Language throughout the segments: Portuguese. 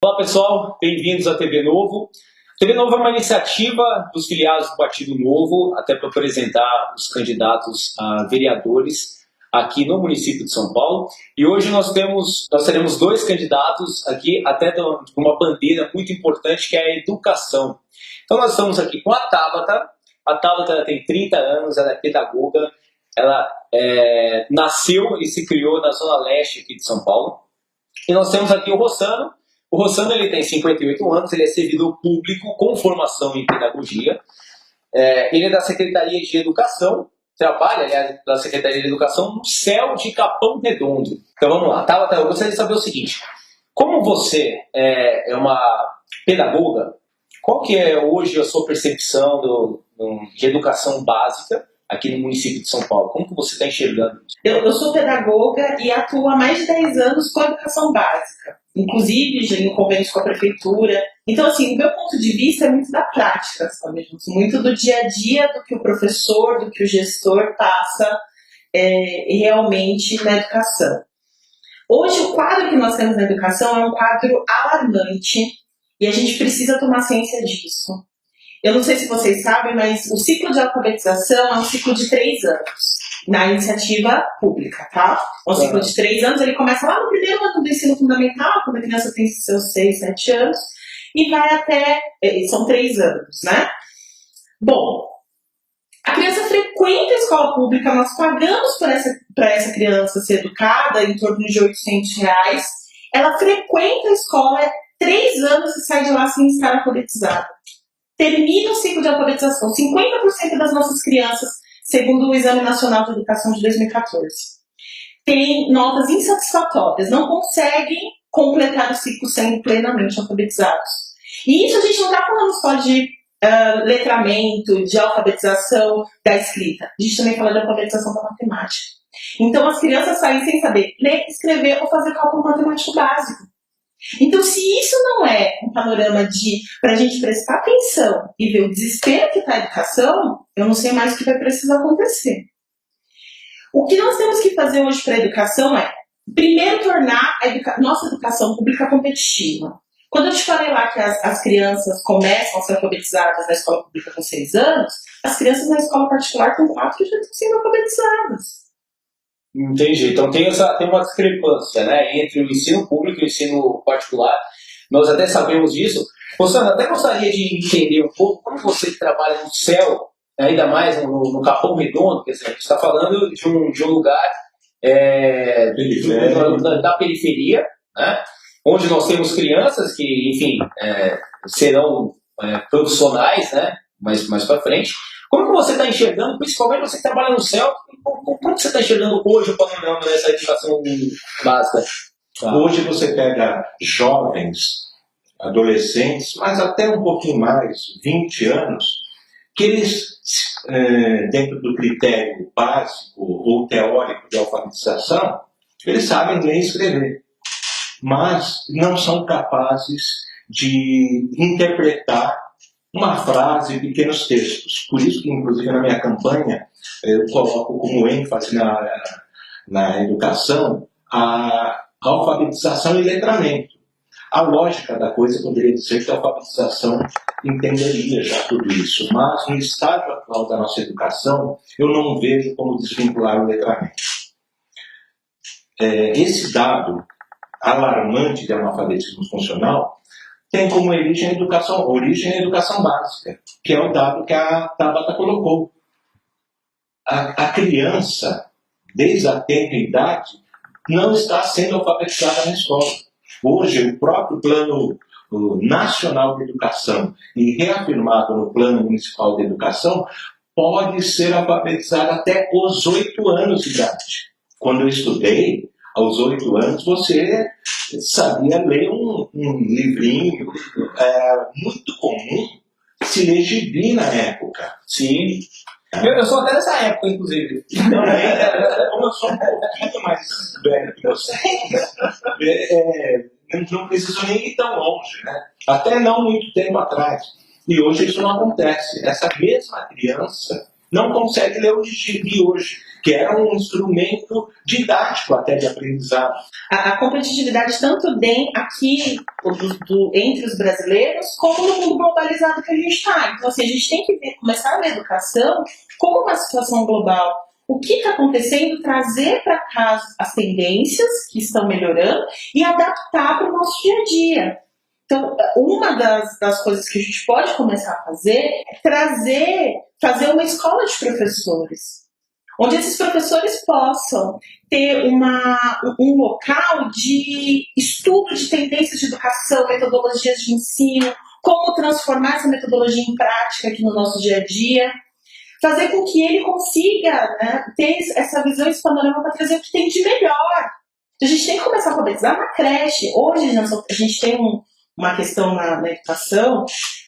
Olá pessoal, bem-vindos à TV Novo. A TV Novo é uma iniciativa dos filiados do Partido Novo, até para apresentar os candidatos a vereadores aqui no município de São Paulo. E hoje nós teremos dois candidatos aqui, até com uma bandeira muito importante, que é a educação. Então nós estamos aqui com a Tabata. A Tabata tem 30 anos, ela é pedagoga, ela nasceu e se criou na Zona Leste aqui de São Paulo. E nós temos aqui o Rossano. O Rossano ele tem 58 anos, ele é servidor público com formação em pedagogia. Ele é da Secretaria de Educação, trabalha, aliás, da Secretaria de Educação no CEL de Capão Redondo. Então vamos lá. Tabata, eu gostaria de saber o seguinte: como você é uma pedagoga, qual que é hoje a sua percepção de educação básica aqui no município de São Paulo? Como que você está enxergando isso? Eu sou pedagoga e atuo há mais de 10 anos com a educação básica, inclusive já em convênios com a prefeitura. Então, assim, o meu ponto de vista é muito da prática, sabe? Muito do dia a dia, do que o professor, do que o gestor passa realmente na educação. Hoje, o quadro que nós temos na educação é um quadro alarmante e a gente precisa tomar ciência disso. Eu não sei se vocês sabem, mas o ciclo de alfabetização é um ciclo de 3 anos, na iniciativa pública, tá? Um ciclo de 3 anos, ele começa lá no primeiro ano do ensino fundamental, quando a criança tem seus 6, 7 anos, e vai até, são 3 anos, né? Bom, a criança frequenta a escola pública, nós pagamos para essa criança ser educada, em torno de R$800, ela frequenta a escola 3 anos e sai de lá sem estar alfabetizada. Termina o ciclo de alfabetização. 50% das nossas crianças, segundo o Exame Nacional de Educação de 2014, têm notas insatisfatórias, não conseguem completar o ciclo sendo plenamente alfabetizados. E isso a gente não está falando só de letramento, de alfabetização da escrita. A gente também fala de alfabetização da matemática. Então as crianças saem sem saber ler, escrever ou fazer cálculo matemático básico. Então, se isso não é um panorama para a gente prestar atenção e ver o desespero que está a educação, eu não sei mais o que vai precisar acontecer. O que nós temos que fazer hoje para a educação é, primeiro, tornar a nossa educação pública competitiva. Quando eu te falei lá que as crianças começam a ser alfabetizadas na escola pública com 6 anos, as crianças na escola particular com 4 já estão sendo alfabetizadas. Entendi. Então tem uma discrepância, né, entre o ensino público e o ensino particular. Nós até sabemos disso. Rossano, até gostaria de entender um pouco como você trabalha no CEL, ainda mais no Capão Redondo, quer dizer, a gente está falando de um lugar da periferia, né, onde nós temos crianças que, enfim, serão profissionais, né, mais para frente. Como que você está enxergando, principalmente você que trabalha no CEL, como você está enxergando hoje o panorama dessa educação básica? Tá. Hoje você pega jovens, adolescentes, mas até um pouquinho mais, 20 anos, que eles, dentro do critério básico ou teórico de alfabetização, eles sabem ler e escrever, mas não são capazes de interpretar uma frase e pequenos textos. Por isso que, inclusive, na minha campanha, eu coloco como ênfase na educação a alfabetização e letramento. A lógica da coisa poderia dizer que a alfabetização entenderia já tudo isso, mas no estágio atual da nossa educação, eu não vejo como desvincular o letramento. Esse dado alarmante de analfabetismo funcional tem como origem a educação básica, que é o dado que a Tabata colocou. A criança, desde a tenra idade, não está sendo alfabetizada na escola. Hoje, o próprio Plano Nacional de Educação e reafirmado no Plano Municipal de Educação, pode ser alfabetizado até os 8 anos de idade. Quando eu estudei, aos 8 anos, você sabia ler um livrinho muito comum, se ler gibi na época. Sim. Eu sou até dessa época, inclusive. Não, como eu sou um pouquinho mais velho que vocês, não preciso nem ir tão longe, né? Até não muito tempo atrás. E hoje isso não acontece. Essa mesma criança não consegue ler o gibi hoje, que era um instrumento didático até de aprendizado. A competitividade tanto aqui entre os brasileiros, como no mundo globalizado que a gente está. Então, assim, a gente tem que começar a ver a educação como uma situação global. O que está acontecendo, trazer para cá as tendências que estão melhorando e adaptar para o nosso dia a dia. Então, uma das coisas que a gente pode começar a fazer é fazer uma escola de professores, onde esses professores possam ter um local de estudo de tendências de educação, metodologias de ensino, como transformar essa metodologia em prática aqui no nosso dia a dia, fazer com que ele consiga, né, ter essa visão, esse panorama para trazer o que tem de melhor. Então, a gente tem que começar a alfabetizar na creche. Hoje a gente tem uma questão na educação,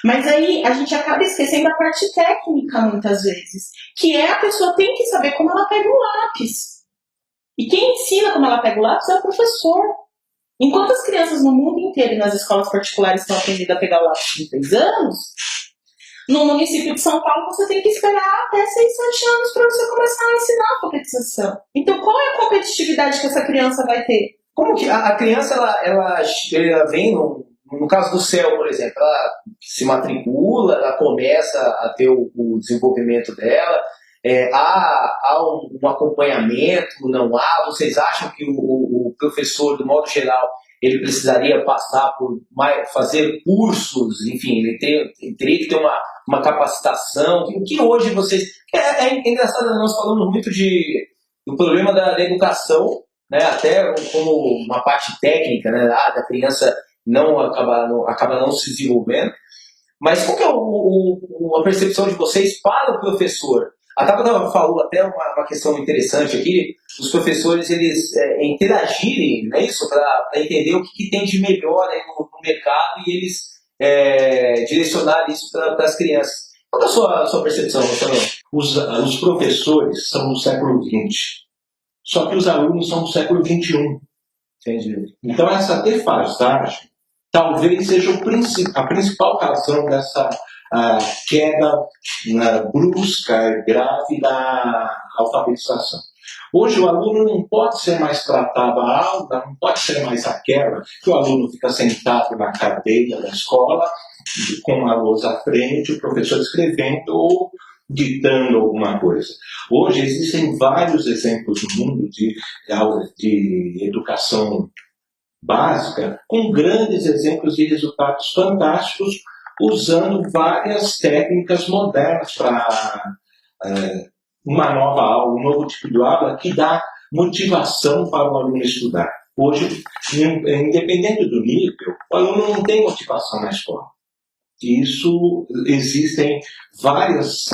mas aí a gente acaba esquecendo a parte técnica muitas vezes, que é a pessoa tem que saber como ela pega um lápis. E quem ensina como ela pega o lápis é o professor. Enquanto as crianças no mundo inteiro e nas escolas particulares estão aprendendo a pegar o lápis de 3 anos, no município de São Paulo você tem que esperar até 6, 7 anos para você começar a ensinar a alfabetização. Então qual é a competitividade que essa criança vai ter? Como que a criança ela vem no caso do CEL, por exemplo, ela se matricula, ela começa a ter o desenvolvimento dela, há um acompanhamento, não há? Vocês acham que o professor, do modo geral, ele precisaria passar por fazer cursos, enfim, ele teria que ter uma capacitação? O que hoje vocês... É engraçado, nós falamos muito do problema da educação, né, até como uma parte técnica, né, da criança acaba não se desenvolvendo. Mas qual que é a percepção de vocês para o professor? A Tabata falou até uma questão interessante aqui, os professores eles interagirem, né, isso, para entender o que tem de melhor aí no mercado e eles direcionarem isso para as crianças. Qual é a sua percepção, Luciano? Os professores são do século XX, só que os alunos são do século XXI. Entendi. Então essa defasagem talvez seja a principal razão dessa queda brusca e grave da alfabetização. Hoje o aluno não pode ser mais tratado a aula, não pode ser mais aquela que o aluno fica sentado na cadeira da escola, com a lousa à frente, o professor escrevendo ou ditando alguma coisa. Hoje existem vários exemplos no mundo de educação básica, com grandes exemplos de resultados fantásticos, usando várias técnicas modernas para uma nova aula, um novo tipo de aula que dá motivação para o aluno estudar. Hoje, independente do nível, o aluno não tem motivação na escola. Existem vários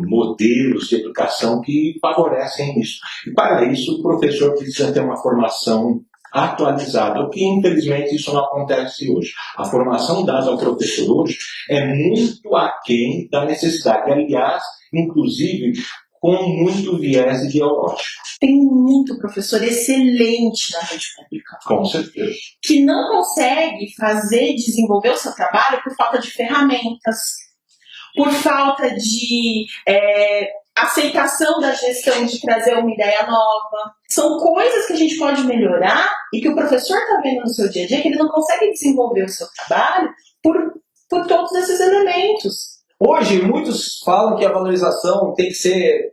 modelos de educação que favorecem isso. E para isso, o professor precisa ter uma formação atualizada, o que infelizmente isso não acontece hoje. A formação dada ao professor hoje é muito aquém da necessidade, aliás, inclusive com muito viés ideológico. Tem muito professor excelente na rede pública. Com certeza. Que não consegue desenvolver o seu trabalho por falta de ferramentas, por falta de aceitação da gestão de trazer uma ideia nova. São coisas que a gente pode melhorar e que o professor está vendo no seu dia a dia que ele não consegue desenvolver o seu trabalho por todos esses elementos. Hoje, muitos falam que a valorização tem que ser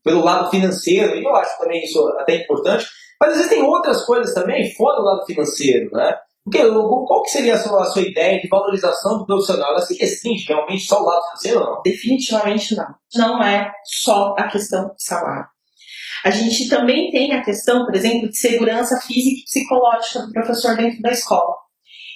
pelo lado financeiro, e eu acho também isso até importante, mas existem outras coisas também fora do lado financeiro, né? Qual que seria a sua ideia de valorização do profissional? Ela se restringe realmente só o lado financeiro ou não? Definitivamente não. Não é só a questão do salário. A gente também tem a questão, por exemplo, de segurança física e psicológica do professor dentro da escola.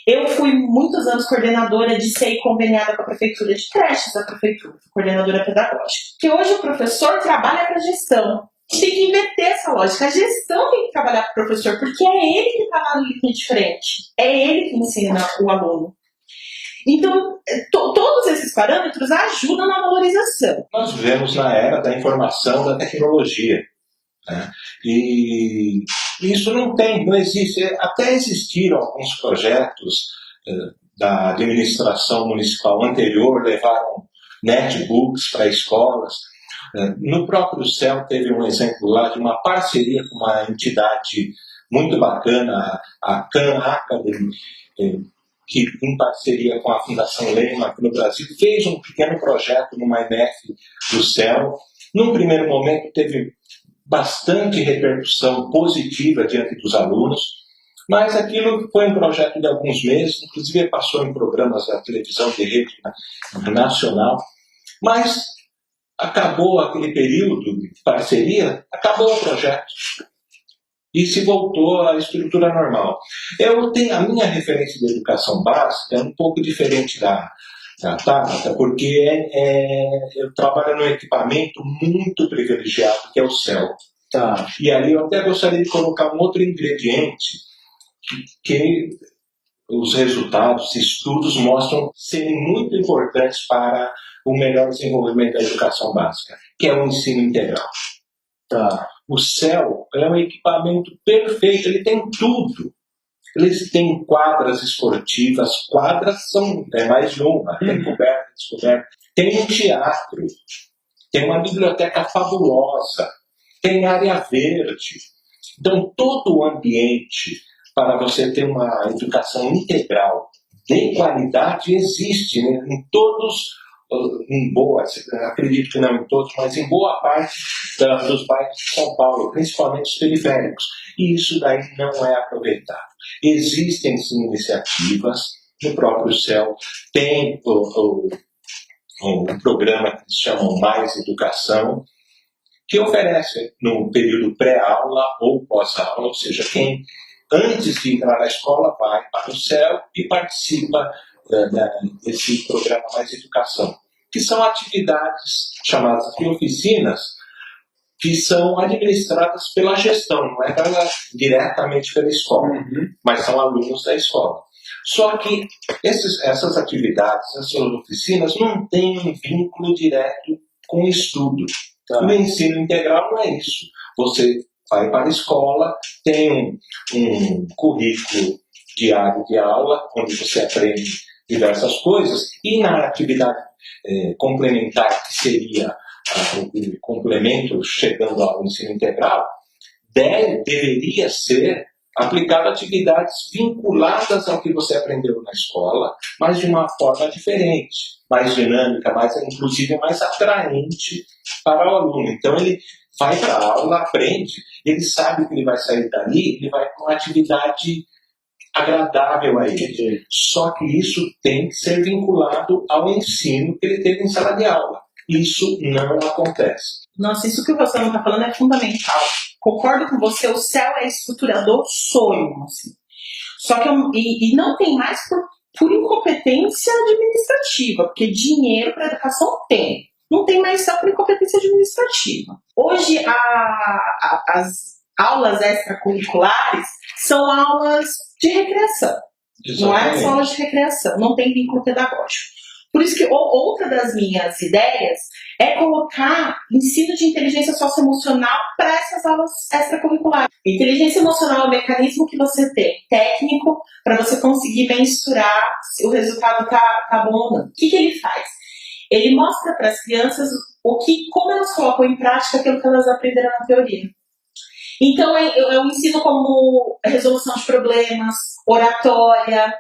Eu fui muitos anos coordenadora de SEI conveniada com a prefeitura de creches da prefeitura, coordenadora pedagógica. Que hoje o professor trabalha para a gestão. A gente tem que inverter essa lógica. A gestão tem que trabalhar para o professor, porque é ele que está lá no linha de frente. É ele que ensina o aluno. Então, todos esses parâmetros ajudam na valorização. Nós vivemos na era da informação, da tecnologia. Né? E isso não existe. Até existiram alguns projetos da administração municipal anterior, levaram netbooks para escolas. No próprio CEL teve um exemplo lá de uma parceria com uma entidade muito bacana, a Khan Academy, que em parceria com a Fundação Lehman aqui no Brasil, fez um pequeno projeto numa MF do CEL. Num primeiro momento teve bastante repercussão positiva diante dos alunos, mas aquilo foi um projeto de alguns meses, inclusive passou em programas da televisão de rede nacional, mas acabou aquele período de parceria, acabou o projeto e se voltou à estrutura normal. A minha referência de educação básica é um pouco diferente da Tabata, porque eu trabalho num equipamento muito privilegiado, que é o CEL. Tá. E ali eu até gostaria de colocar um outro ingrediente que os resultados, estudos mostram serem muito importantes para o melhor desenvolvimento da educação básica, que é o ensino integral. Tá. O CEL é um equipamento perfeito, ele tem tudo. Eles têm quadras esportivas, quadras são mais de uma, tem coberta, descoberta. Tem um teatro, tem uma biblioteca fabulosa, tem área verde. Então, todo o ambiente para você ter uma educação integral de qualidade existe, né? Acredito que não em todos, mas em boa parte dos bairros de São Paulo, principalmente os periféricos. E isso daí não é aproveitado. Existem sim iniciativas, no próprio CEL tem um programa que se chama Mais Educação, que oferece no período pré-aula ou pós-aula, ou seja, quem antes de entrar na escola vai para o CEL e participa desse programa Mais Educação, que são atividades chamadas de oficinas, que são administradas pela gestão, não é diretamente pela escola, mas são alunos da escola. Só que essas atividades, essas oficinas, não têm um vínculo direto com o estudo. Tá. O ensino integral não é isso. Você vai para a escola, tem um currículo diário de aula, onde você aprende diversas coisas, e na atividade complementar, que seria o complemento chegando ao ensino integral, deveria ser aplicado atividades vinculadas ao que você aprendeu na escola, mas de uma forma diferente, mais dinâmica, inclusive mais atraente para o aluno. Então ele vai para a aula, aprende, ele sabe que ele vai sair dali, ele vai com uma atividade agradável a ele. Só que isso tem que ser vinculado ao ensino que ele teve em sala de aula. Isso não acontece. Nossa, isso que o Gustavo está falando é fundamental. Concordo com você, o CEL é estruturador sonho. Assim. Só que e não tem mais por incompetência administrativa, porque dinheiro para educação tem. Não tem mais só por incompetência administrativa. Hoje, as aulas extracurriculares são aulas de recreação. Exatamente. Não é só aulas de recreação, não tem vínculo pedagógico. Por isso que outra das minhas ideias é colocar ensino de inteligência socioemocional para essas aulas extracurriculares. Inteligência emocional é um mecanismo que você tem, técnico, para você conseguir mensurar se o resultado tá bom ou não. O que ele faz? Ele mostra para as crianças como elas colocam em prática aquilo que elas aprenderam na teoria. Então, eu ensino como resolução de problemas, oratória.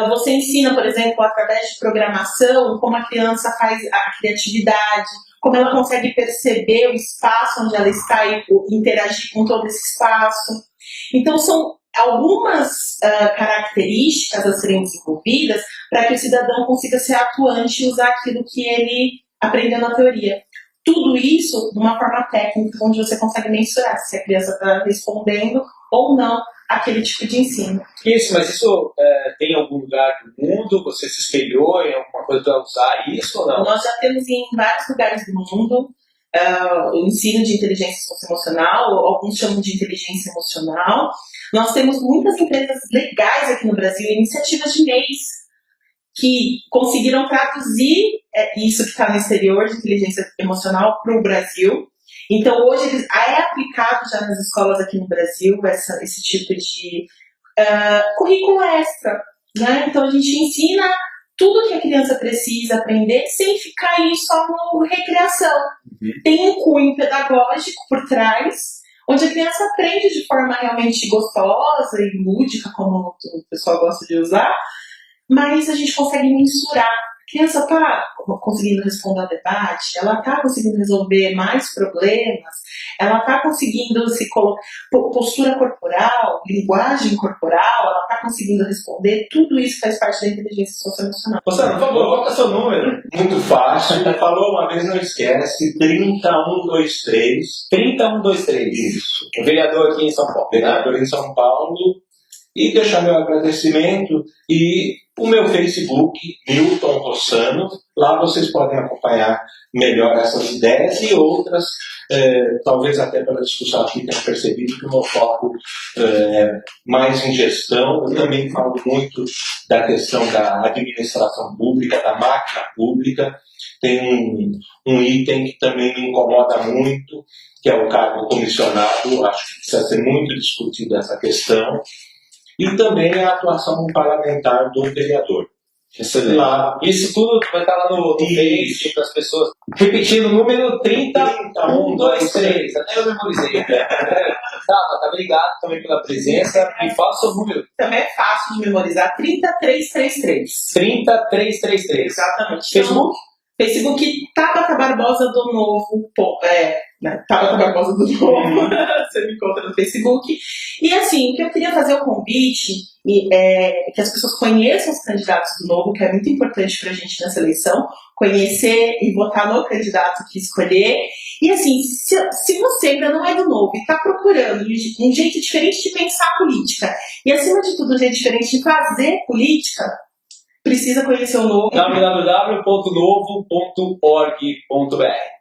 Você ensina, por exemplo, através de programação, como a criança faz a criatividade, como ela consegue perceber o espaço onde ela está e interagir com todo esse espaço. Então, são algumas características a serem desenvolvidas para que o cidadão consiga ser atuante e usar aquilo que ele aprendeu na teoria. Tudo isso de uma forma técnica, onde você consegue mensurar se a criança está respondendo ou não aquele tipo de ensino. Isso, mas isso tem em algum lugar do mundo? Você se espelhou em alguma coisa para usar isso ou não? Nós já temos em vários lugares do mundo o ensino de inteligência socioemocional, alguns chamam de inteligência emocional. Nós temos muitas empresas legais aqui no Brasil, iniciativas de MEIs, que conseguiram traduzir isso que está no exterior de inteligência emocional para o Brasil. Então, hoje é aplicado já nas escolas aqui no Brasil esse tipo de currículo extra. Né? Então, a gente ensina tudo que a criança precisa aprender sem ficar aí só no recreação. Tem um cunho pedagógico por trás, onde a criança aprende de forma realmente gostosa e lúdica, como o pessoal gosta de usar, mas a gente consegue mensurar. A criança está conseguindo responder ao debate, ela está conseguindo resolver mais problemas, ela está conseguindo se colocar, postura corporal, linguagem corporal, ela está conseguindo responder, tudo isso faz parte da inteligência socioemocional. Você, por favor, qual é o seu número? Muito fácil. Falou uma vez, não esquece. 30123. 30123. Isso. O vereador aqui em São Paulo. Vereador em São Paulo. E deixar meu agradecimento e o meu Facebook, Milton Rossano. Lá vocês podem acompanhar melhor essas ideias e outras. Talvez até pela discussão aqui tenham percebido que o meu foco é mais em gestão. Eu também falo muito da questão da administração pública, da máquina pública. Tem um item que também me incomoda muito, que é o cargo comissionado. Acho que precisa ser muito discutida essa questão. E também a atuação parlamentar do vereador. Excelente. Lá, isso tudo vai estar lá no Face para as pessoas. Repetindo, número 30123. Até eu memorizei. Tá, obrigado também pela presença. E fala o seu número. Também é fácil de memorizar, 30333. 30333. Exatamente. Facebook? Facebook Tabata Barbosa do Novo. Tabata Barbosa do Novo. Você me encontra no Facebook. E assim, o que eu queria fazer o convite é que as pessoas conheçam os candidatos do Novo, que é muito importante para a gente nessa eleição, conhecer e votar no candidato que escolher. E assim, se você ainda não é do Novo e está procurando um jeito diferente de pensar política, e acima de tudo um jeito diferente de fazer política, precisa conhecer o Novo. www.novo.org.br